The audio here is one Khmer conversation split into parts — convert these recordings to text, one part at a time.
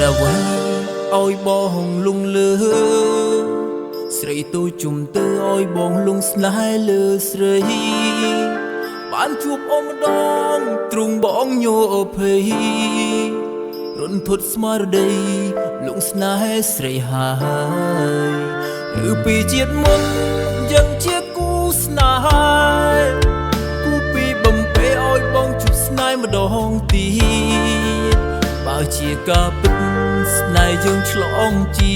អ្វីឲ្យបងលងលើស្រីទូជុំទៅឲ្យបងលងស្នេហ៍លើស្រីបានជួបអូនម្ដងទ្រង់បងញោភ័យរន្ធត់ស្មារតីលងស្នេហ៍ស្រីហើយឬពីជាតិមុនយើងជាគូស្នេហ៍គូពីបំពេឲ្យបងជួបស្នេហ៍ម្ដងទៀតបើជាការពិតស្នេហ៍យើងឆ្លងជា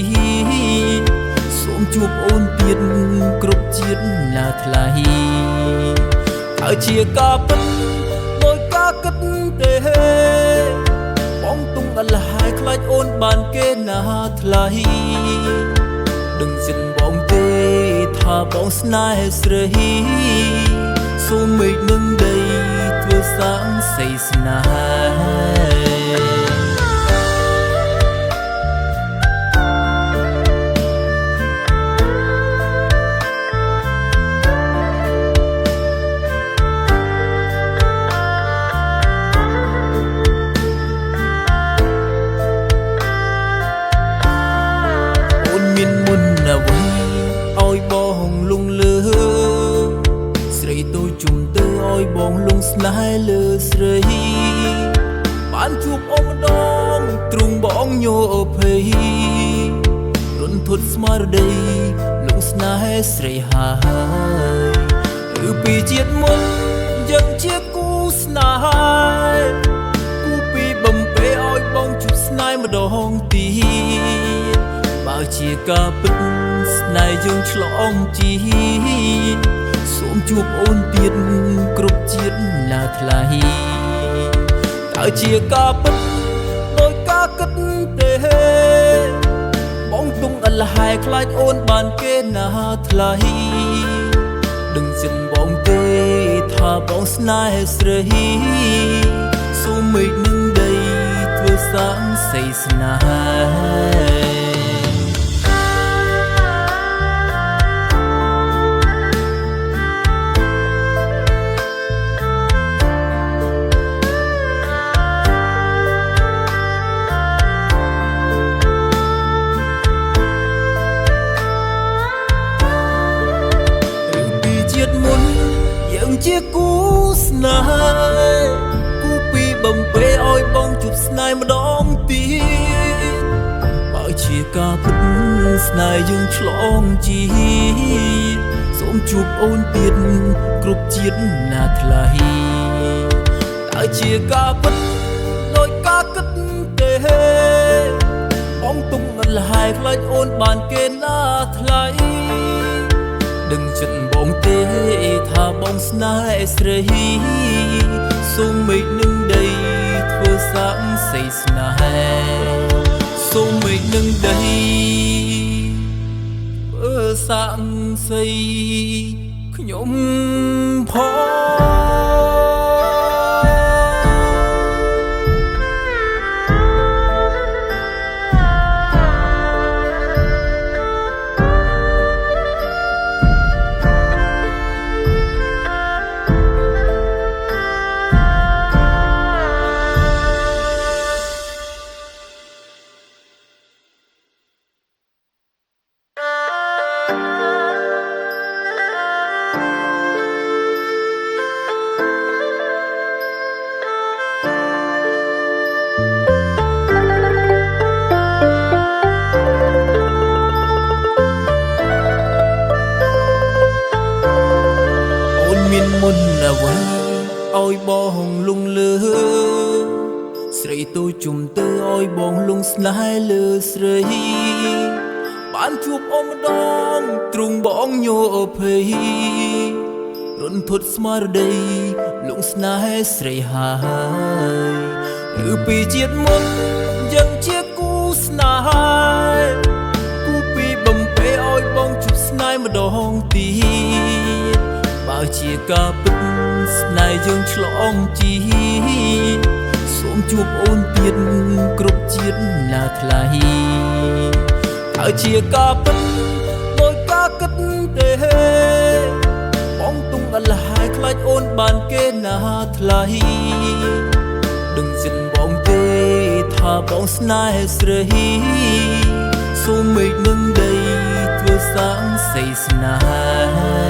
តិសូមជួបអូនទៀតគ្រប់ជាតិណាថ្លៃបើជាការពិតដោយការគិតទេបងទុំអលហើយខ្លាចអូនបានគេណាថ្លៃដឹងសិនបងទេថាបងស្នេហ៍ស្រីសូមមេឃនឹងដីធ្វើសាងសីស្នេហ៍មានមុនអ្វីឲ្យបងលងលើស្រីទូជុំទៅឲ្យបងលងស្នេហ៍លើស្រីបានជួបអូនម្ដងទ្រង់បងញោភ័យរន្ធត់ស្មារតីលងស្នេហ៍ស្រីហើយឬពីជាតិមុនយើងជាគូស្នេហ៍គូពីបំពេឲ្យបងជួបស្នេហ៍ម្ដងទៀតបើជាការពិតស្នេហ៍យើងឆ្លងជាតិសូមជួបអូនទៀតគ្រប់ជាតិណាថ្លៃតើជាការពិតដោយការគិតទេបងទុំអលហើយខ្លាចអូនបានគេណាថ្លៃដឹងសិនបងទេថាបងស្នេហ៍ស្រីសូមមេឃនឹងដីធ្វើសាងសីស្នេហ៍មុនយើងជាគូស្នេហ៍គូពីបំពេឲ្យបងជួបស្នេហ៍ម្ដងទៀតបើជាការពិតស្នេហ៍យើងឆ្លងជាតិសូមជួបអូនទៀតគ្រប់ជាតិណាថ្លៃតើជាការពិតដោយការគិតទេបងទុំមិនលហើយខ្លាចអូនបានគេណាថ្លៃដឹងចិត្តបងទេថាបងស្នេហ៍ស្រីសូមមេឃនឹងដីធ្វើសាងសីស្នេហ៍សូមមេឃនឹងដីធ្វើសាងសីខ្ញុំផងមានមុនអ្វីឲ្យបងលងលើស្រីទូជុំទៅឲ្យបងលងស្នេហ៍លើស្រីបានជួបអូនម្ដងទ្រង់បងញោភ័យរន្ធត់ស្មារតីលងស្នេហ៍ស្រីហើយឬពីជាតិមុនយើងជាគូស្នេហ៍គូពីបំពេឲ្យបងជួបស្នេហ៍ម្ដងទៀតបើជាការពិតស្នេហ៍យើងឆ្លងជាតិសូមជួបអូនទៀតគ្រប់ជាតិណាថ្លៃតើជាការពិតដោយការគិតទេបងទុំអលហើយខ្លាចអូនបានគេណាថ្លៃដឹងសិនបងទេថា ថាបងស្នេហ៍ស្រីសូមមេឃនឹងដីធ្វើសាងសីស្នេហ៍